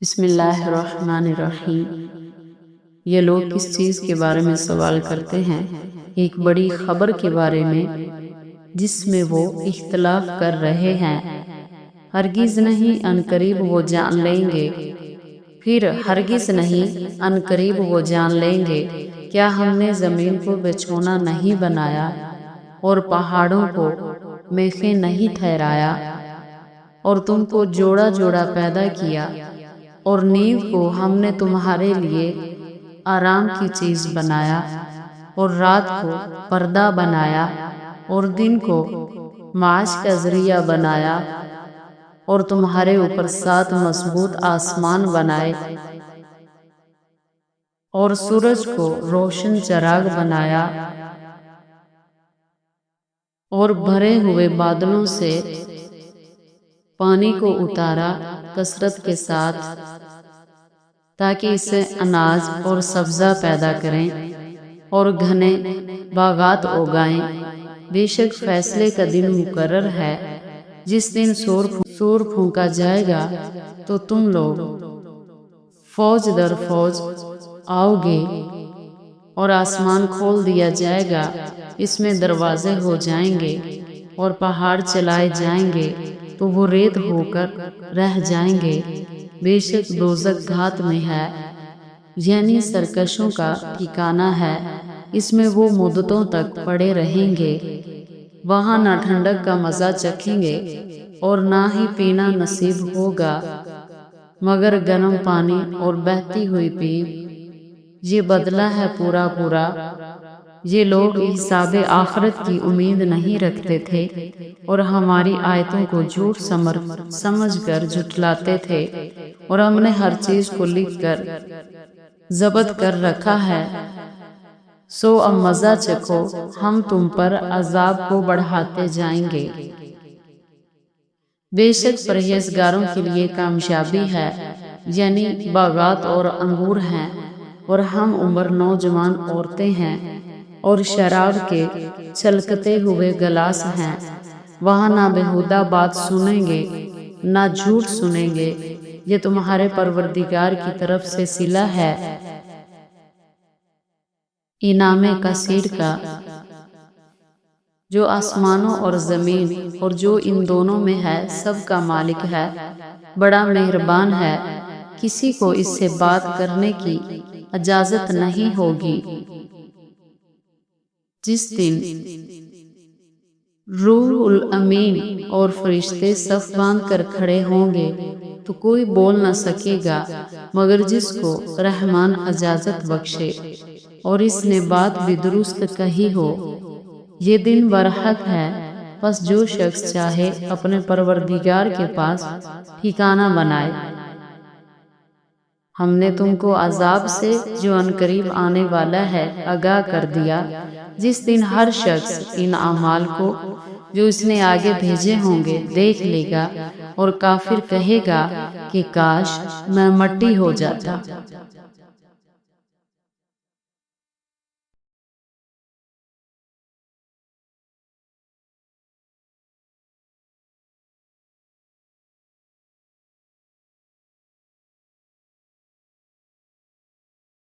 بسم اللہ الرحمن الرحیم۔ یہ لوگ کس چیز کے بارے میں سوال کرتے ہیں؟ ایک بڑی خبر کے بارے میں جس میں وہ اختلاف کر رہے ہیں۔ ہرگز نہیں، عنقریب وہ جان لیں گے۔ پھر ہرگز نہیں، عنقریب وہ جان لیں گے۔ کیا ہم نے زمین کو بچھونا نہیں بنایا اور پہاڑوں کو میخیں نہیں ٹھہرایا، اور تم کو جوڑا جوڑا پیدا کیا، اور نیند کو ہم نے تمہارے لیے آرام کی چیز بنایا، اور رات کو پردہ بنایا، اور دن کو معاش کا ذریعہ بنایا، اور تمہارے اوپر 7 مضبوط آسمان بنائے، اور سورج کو روشن چراغ بنایا، اور بھرے ہوئے بادلوں سے پانی کو اتارا کثرت کے ساتھ، تاکہ اس سے اناج اور سبزہ پیدا کریں اور گھنے باغات اگائیں۔ بے شک فیصلے کا دن مقرر ہے، جس دن سور پھونکا جائے گا تو تم لوگ فوج در فوج آؤ گے، اور آسمان کھول دیا جائے گا، اس میں دروازے ہو جائیں گے، اور پہاڑ چلائے جائیں گے تو وہ ریت ہو کر رہ جائیں گے۔ بے شک دوزخ گھات میں ہے، یعنی سرکشوں کا ٹھکانہ ہے، اس میں وہ مدتوں تک پڑے رہیں گے۔ وہاں نہ ٹھنڈک کا مزہ چکھیں گے اور نہ ہی پینا نصیب ہوگا، مگر گرم پانی اور بہتی ہوئی پیپ۔ یہ بدلہ ہے پورا پورا۔ یہ لوگ حساب آخرت کی امید نہیں رکھتے تھے اور ہماری آیتوں کو جھوٹ سمجھ کر جھٹلاتے تھے، اور ہم نے ہر چیز کو لکھ کر ضبط کر رکھا ہے۔ سو اب مزہ چکھو، ہم تم پر عذاب کو بڑھاتے جائیں گے۔ بے شک پرہیزگاروں کے لیے کامیابی ہے، یعنی باغات اور انگور ہیں، اور ہم عمر نوجوان عورتیں ہیں، اور شراب کے چھلکتے ہوئے گلاس ہیں۔ وہاں نہ بیہودہ بات سنیں گے، نہ جھوٹ سنیں گے۔ یہ تمہارے پروردگار کی طرف سے صلہ ہے، انعام کثیر کا، جو آسمانوں اور زمین اور جو ان دونوں میں ہے سب کا مالک ہے، بڑا مہربان ہے۔ کسی کو اس سے بات کرنے کی اجازت نہیں ہوگی۔ جس دن روح الامین اور فرشتے صف باندھ کر کھڑے ہوں گے تو کوئی بول نہ سکے گا مگر جس کو رحمان اجازت بخشے، اور اس نے بات بھی درست کہی ہو۔ یہ دن برحق ہے، پس جو شخص چاہے اپنے پروردگار کے پاس ٹھکانہ بنائے۔ ہم نے تم کو عذاب سے جو عنقریب آنے والا ہے آگاہ کر دیا، جس دن ہر شخص ان اعمال کو جو اس نے آگے بھیجے ہوں گے دیکھ لے گا، اور کافر کہے گا کہ کاش میں مٹی ہو جاتا۔